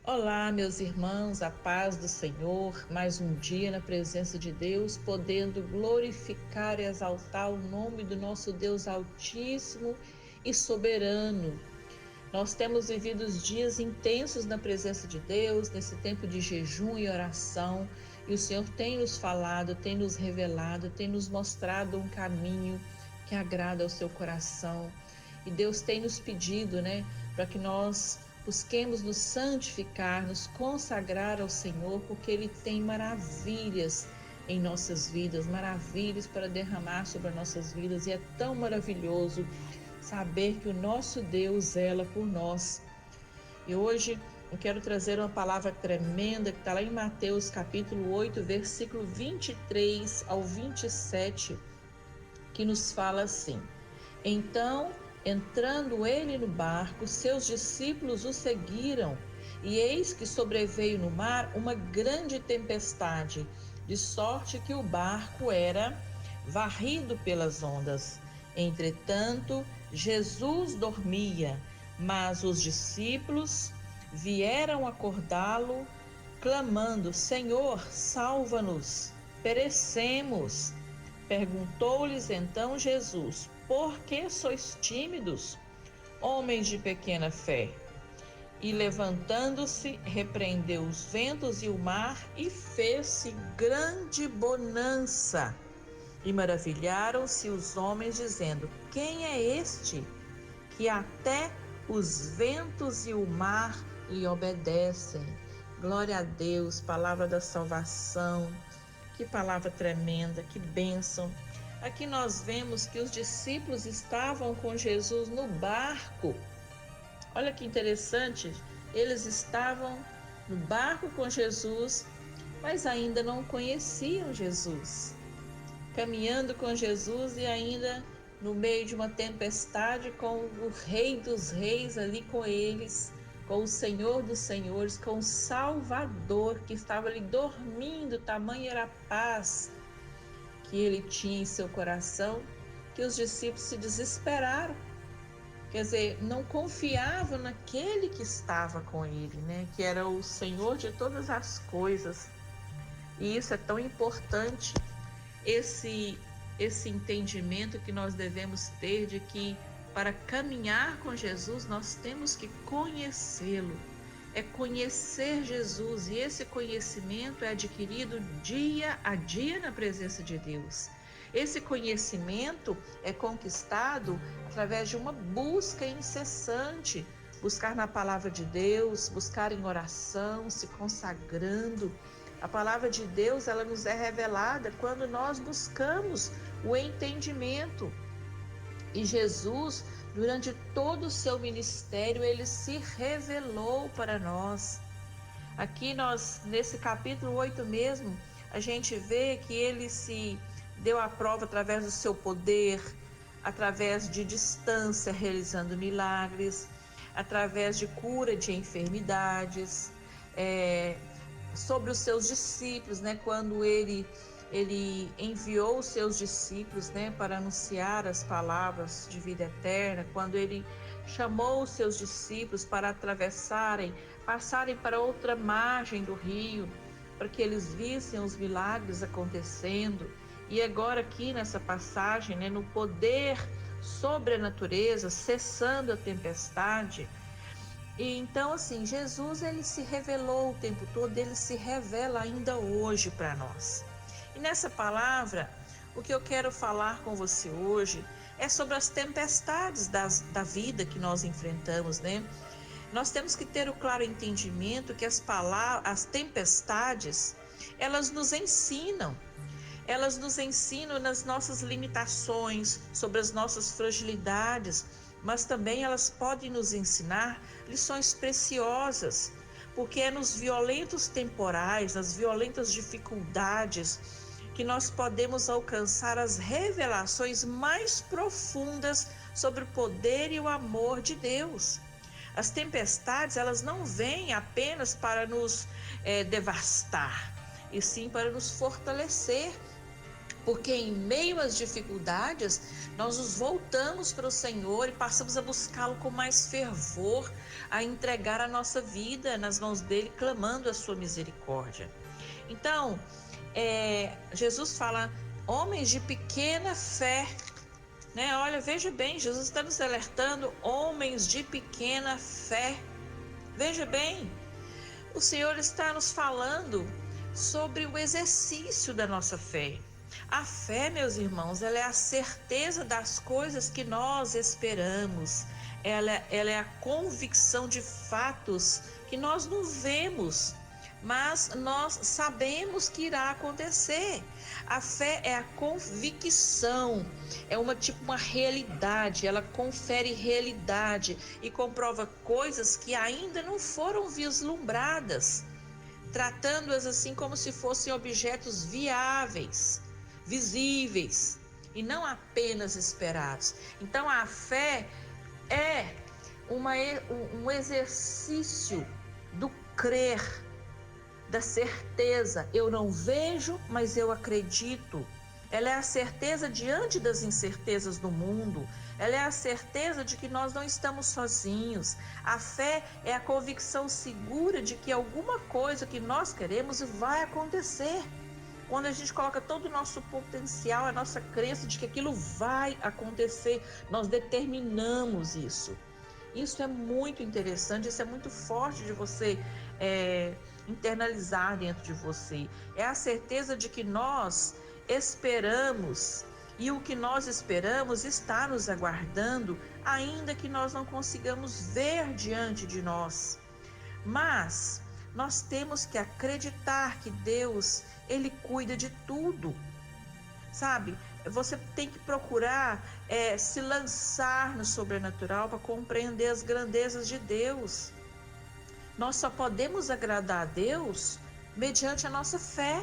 Olá, meus irmãos, a paz do Senhor, mais um dia na presença de Deus, podendo glorificar e exaltar o nome do nosso Deus Altíssimo e Soberano. Nós temos vivido os dias intensos na presença de Deus, nesse tempo de jejum e oração, e o Senhor tem nos falado, tem nos revelado, tem nos mostrado um caminho que agrada ao seu coração. E Deus tem nos pedido, para que nós busquemos nos santificar, nos consagrar ao Senhor, porque Ele tem maravilhas em nossas vidas, maravilhas para derramar sobre as nossas vidas, e é tão maravilhoso saber que o nosso Deus zela por nós. E hoje eu quero trazer uma palavra tremenda que está lá em Mateus capítulo 8, versículo 23 ao 27, que nos fala assim: Então, entrando ele no barco, seus discípulos o seguiram, e eis que sobreveio no mar uma grande tempestade, de sorte que o barco era varrido pelas ondas. Entretanto, Jesus dormia, mas os discípulos vieram acordá-lo, clamando: Senhor, salva-nos, perecemos. Perguntou-lhes então Jesus: Por que sois tímidos, homens de pequena fé? E levantando-se, repreendeu os ventos e o mar, e fez-se grande bonança. E maravilharam-se os homens, dizendo: Quem é este que até os ventos e o mar lhe obedecem? Glória a Deus, palavra da salvação. Que palavra tremenda, que bênção. Aqui nós vemos que os discípulos estavam com Jesus no barco. Olha que interessante, eles estavam no barco com Jesus, mas ainda não conheciam Jesus. Caminhando com Jesus e ainda no meio de uma tempestade, com o Rei dos Reis ali com eles, com o Senhor dos Senhores, com o Salvador que estava ali dormindo. Tamanha era a paz que ele tinha em seu coração, que os discípulos se desesperaram. Quer dizer, não confiavam naquele que estava com ele, que era o Senhor de todas as coisas. E isso é tão importante, esse entendimento que nós devemos ter de que para caminhar com Jesus nós temos que conhecê-lo. É conhecer Jesus, e esse conhecimento é adquirido dia a dia na presença de Deus. Esse conhecimento é conquistado através de uma busca incessante, buscar na palavra de Deus, buscar em oração, se consagrando. A palavra de Deus, ela nos é revelada quando nós buscamos o entendimento. E Jesus, durante todo o seu ministério, ele se revelou para nós. Aqui nesse capítulo 8 mesmo, a gente vê que ele se deu à prova através do seu poder, através de distância, realizando milagres, através de cura de enfermidades, sobre os seus discípulos, quando ele enviou os seus discípulos, para anunciar as palavras de vida eterna, quando ele chamou os seus discípulos para passarem para outra margem do rio, para que eles vissem os milagres acontecendo. E agora aqui nessa passagem, no poder sobre a natureza, cessando a tempestade. E então, assim, Jesus, ele se revelou o tempo todo, ele se revela ainda hoje para nós. E nessa palavra, o que eu quero falar com você hoje é sobre as tempestades da vida que nós enfrentamos, Nós temos que ter o claro entendimento que as tempestades, elas nos ensinam. Elas nos ensinam nas nossas limitações, sobre as nossas fragilidades, mas também elas podem nos ensinar lições preciosas, porque é nos violentos temporais, nas violentas dificuldades, que nós podemos alcançar as revelações mais profundas sobre o poder e o amor de Deus. As tempestades, elas não vêm apenas para nos devastar, e sim para nos fortalecer, Porque em meio às dificuldades, nós nos voltamos para o Senhor e passamos a buscá-lo com mais fervor, a entregar a nossa vida nas mãos dele, clamando a sua misericórdia. Então, Jesus fala, homens de pequena fé, né? Olha, veja bem, Jesus está nos alertando, homens de pequena fé. Veja bem, o Senhor está nos falando sobre o exercício da nossa fé. A fé, meus irmãos, ela é a certeza das coisas que nós esperamos. Ela é a convicção de fatos que nós não vemos, mas nós sabemos que irá acontecer. A fé é a convicção, é uma realidade, ela confere realidade e comprova coisas que ainda não foram vislumbradas, tratando-as assim como se fossem objetos viáveis, visíveis e não apenas esperados. Então a fé é um exercício do crer, da certeza. Eu não vejo, mas eu acredito. Ela é a certeza diante das incertezas do mundo. Ela é a certeza de que nós não estamos sozinhos. A fé é a convicção segura de que alguma coisa que nós queremos vai acontecer. Quando a gente coloca todo o nosso potencial, a nossa crença de que aquilo vai acontecer, nós determinamos isso. Isso é muito interessante, isso é muito forte de você internalizar dentro de você. É a certeza de que nós esperamos e o que nós esperamos está nos aguardando, ainda que nós não consigamos ver diante de nós. Mas nós temos que acreditar que Deus, Ele cuida de tudo. Sabe, você tem que procurar se lançar no sobrenatural para compreender as grandezas de Deus. Nós só podemos agradar a Deus mediante a nossa fé.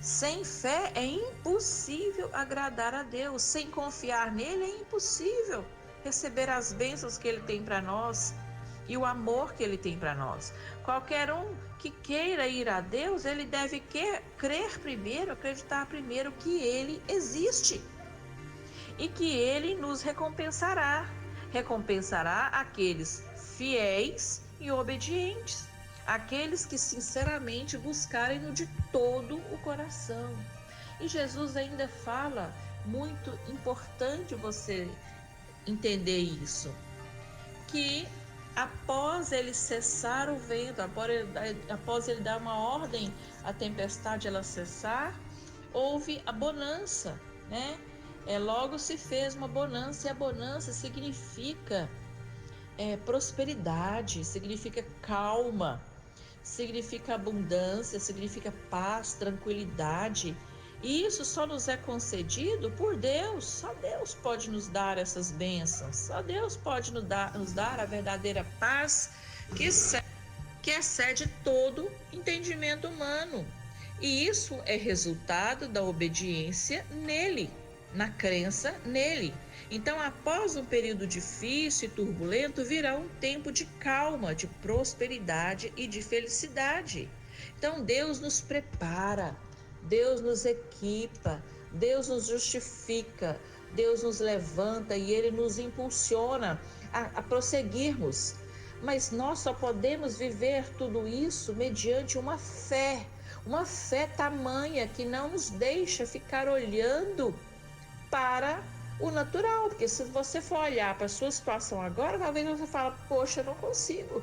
Sem fé é impossível agradar a Deus. Sem confiar nele é impossível receber as bênçãos que ele tem para nós e o amor que ele tem para nós. Qualquer um que queira ir a Deus, ele deve crer primeiro, acreditar primeiro que ele existe e que ele nos recompensará. Recompensará aqueles fiéis e obedientes, aqueles que sinceramente buscarem-no de todo o coração. E Jesus ainda fala, muito importante você entender isso, que após ele cessar o vento, após ele dar uma ordem à tempestade ela cessar, houve a bonança, né? Logo se fez uma bonança, e a bonança significa prosperidade, significa calma, significa abundância, significa paz, tranquilidade. E isso só nos é concedido por Deus. Só Deus pode nos dar essas bênçãos. Só Deus pode nos dar a verdadeira paz que excede todo entendimento humano. E isso é resultado da obediência nele, na crença nele. Então, após um período difícil e turbulento, virá um tempo de calma, de prosperidade e de felicidade. Então, Deus nos prepara, Deus nos equipa, Deus nos justifica, Deus nos levanta e Ele nos impulsiona a prosseguirmos. Mas nós só podemos viver tudo isso mediante uma fé tamanha que não nos deixa ficar olhando para o natural, porque se você for olhar para a sua situação agora, talvez você fale, poxa, eu não consigo,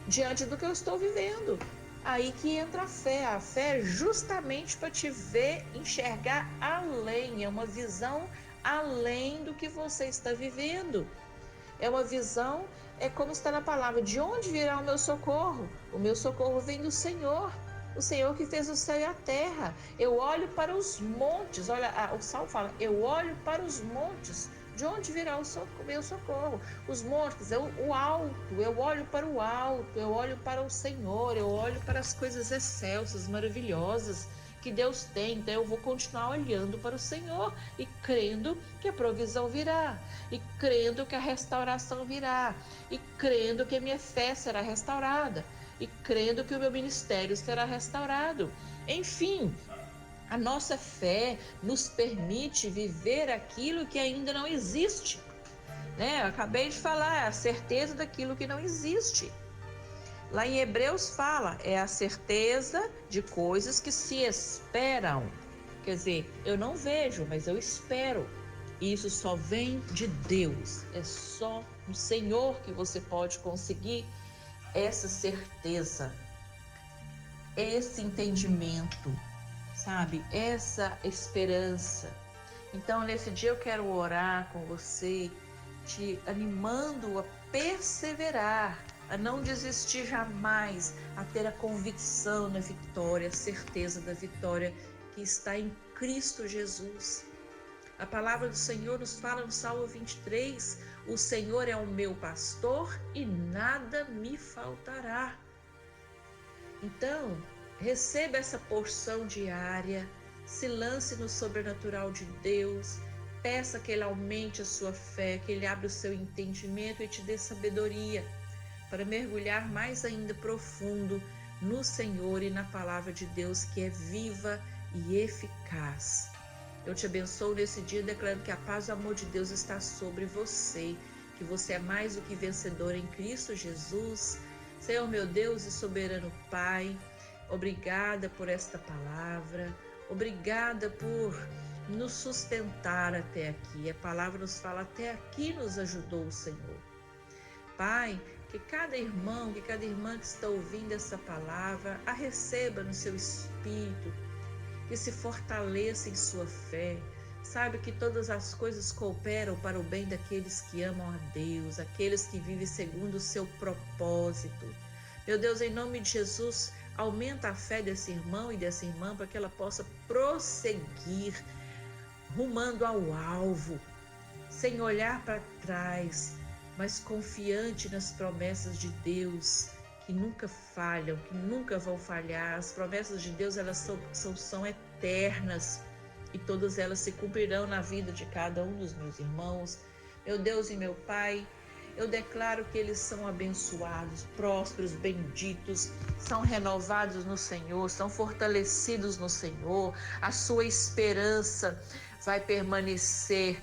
diante do que eu estou vivendo. Aí que entra a fé é justamente para te ver, enxergar além, é uma visão além do que você está vivendo. É uma visão, é como está na palavra, de onde virá o meu socorro? O meu socorro vem do Senhor. O Senhor que fez o céu e a terra. Eu olho para os montes. Olha, o Salmo fala, eu olho para os montes. De onde virá o meu socorro? Os montes, o alto. Eu olho para o alto. Eu olho para o Senhor. Eu olho para as coisas excelsas, maravilhosas que Deus tem. Então eu vou continuar olhando para o Senhor e crendo que a provisão virá, e crendo que a restauração virá, e crendo que a minha fé será restaurada, e crendo que o meu ministério será restaurado. Enfim, A nossa fé nos permite viver aquilo que ainda não existe, né? Eu acabei de falar, a certeza daquilo que não existe. Lá em Hebreus fala, é a certeza de coisas que se esperam. Quer dizer, eu não vejo, mas eu espero. E isso só vem de Deus. É só no Senhor que você pode conseguir essa certeza, esse entendimento, sabe? Essa esperança. Então, nesse dia eu quero orar com você, te animando a perseverar, a não desistir jamais, a ter a convicção da vitória, a certeza da vitória que está em Cristo Jesus. A palavra do Senhor nos fala no Salmo 23, o Senhor é o meu pastor e nada me faltará. Então, receba essa porção diária, se lance no sobrenatural de Deus, peça que Ele aumente a sua fé, que Ele abra o seu entendimento e te dê sabedoria para mergulhar mais ainda profundo no Senhor e na palavra de Deus, que é viva e eficaz. Eu te abençoo nesse dia, declarando que a paz e o amor de Deus está sobre você, que você é mais do que vencedor em Cristo Jesus. Senhor meu Deus e soberano Pai, obrigada por esta palavra, obrigada por nos sustentar até aqui. A palavra nos fala, até aqui nos ajudou o Senhor. Pai, que cada irmão, que cada irmã que está ouvindo essa palavra, a receba no seu espírito, que se fortaleça em sua fé. Saiba que todas as coisas cooperam para o bem daqueles que amam a Deus, aqueles que vivem segundo o seu propósito. Meu Deus, em nome de Jesus, aumenta a fé desse irmão e dessa irmã para que ela possa prosseguir rumando ao alvo, sem olhar para trás, mas confiante nas promessas de Deus, que nunca falham, que nunca vão falhar. As promessas de Deus, elas são eternas e todas elas se cumprirão na vida de cada um dos meus irmãos. Meu Deus e meu Pai, eu declaro que eles são abençoados, prósperos, benditos, são renovados no Senhor, são fortalecidos no Senhor, a sua esperança vai permanecer.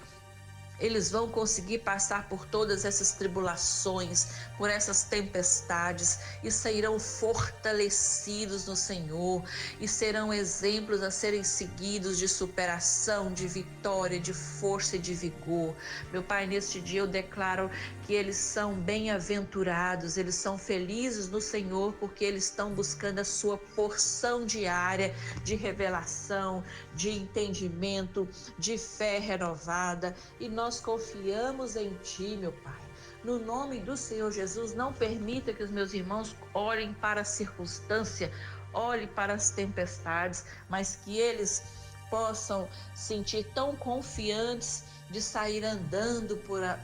Eles vão conseguir passar por todas essas tribulações, por essas tempestades e sairão fortalecidos no Senhor e serão exemplos a serem seguidos de superação, de vitória, de força e de vigor. Meu Pai, neste dia eu declaro que eles são bem-aventurados, eles são felizes no Senhor porque eles estão buscando a sua porção diária de revelação, de entendimento, de fé renovada, e nós confiamos em Ti, meu Pai. No nome do Senhor Jesus, não permita que os meus irmãos olhem para a circunstância, olhem para as tempestades, mas que eles possam sentir tão confiantes de sair andando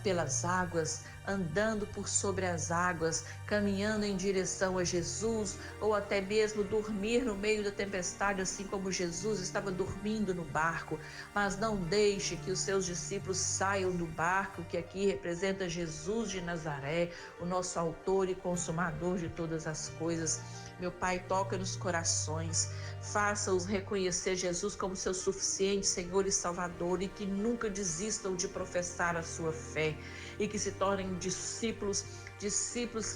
pelas águas, andando por sobre as águas, caminhando em direção a Jesus, ou até mesmo dormir no meio da tempestade, assim como Jesus estava dormindo no barco. Mas não deixe que os seus discípulos saiam do barco, que aqui representa Jesus de Nazaré, o nosso autor e consumador de todas as coisas. Meu Pai, toca nos corações, faça-os reconhecer Jesus como seu suficiente Senhor e Salvador, e que nunca desistam de professar a sua fé, e que se tornem discípulos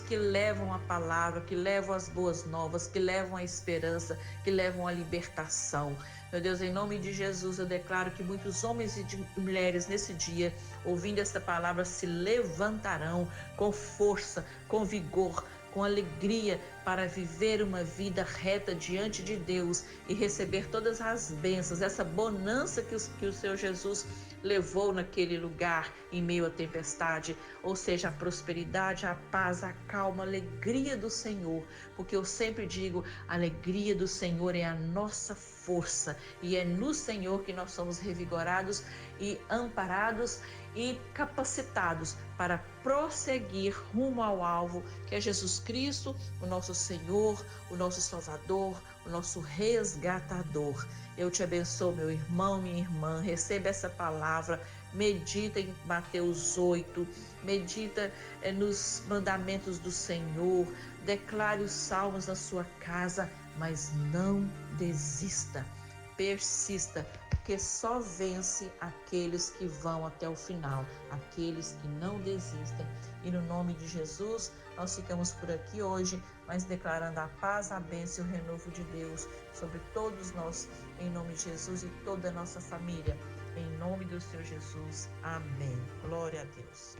que levam a palavra, que levam as boas novas, que levam a esperança, que levam a libertação. Meu Deus, em nome de Jesus, eu declaro que muitos homens e mulheres nesse dia, ouvindo esta palavra, se levantarão com força, com vigor, com alegria, para viver uma vida reta diante de Deus e receber todas as bênçãos, essa bonança que o Senhor Jesus levou naquele lugar em meio à tempestade, ou seja, a prosperidade, a paz, a calma, a alegria do Senhor, porque eu sempre digo, a alegria do Senhor é a nossa força, e é no Senhor que nós somos revigorados e amparados e capacitados para prosseguir rumo ao alvo, que é Jesus Cristo, o nosso Senhor, o nosso Salvador, o nosso resgatador. Eu te abençoo, meu irmão, minha irmã, receba essa palavra, medita em Mateus 8, medita nos mandamentos do Senhor, declare os salmos na sua casa, mas não desista. persista, porque só vence aqueles que vão até o final, aqueles que não desistem. E no nome de Jesus, nós ficamos por aqui hoje, mas declarando a paz, a bênção e o renovo de Deus sobre todos nós, em nome de Jesus e toda a nossa família. Em nome do Senhor Jesus. Amém. Glória a Deus.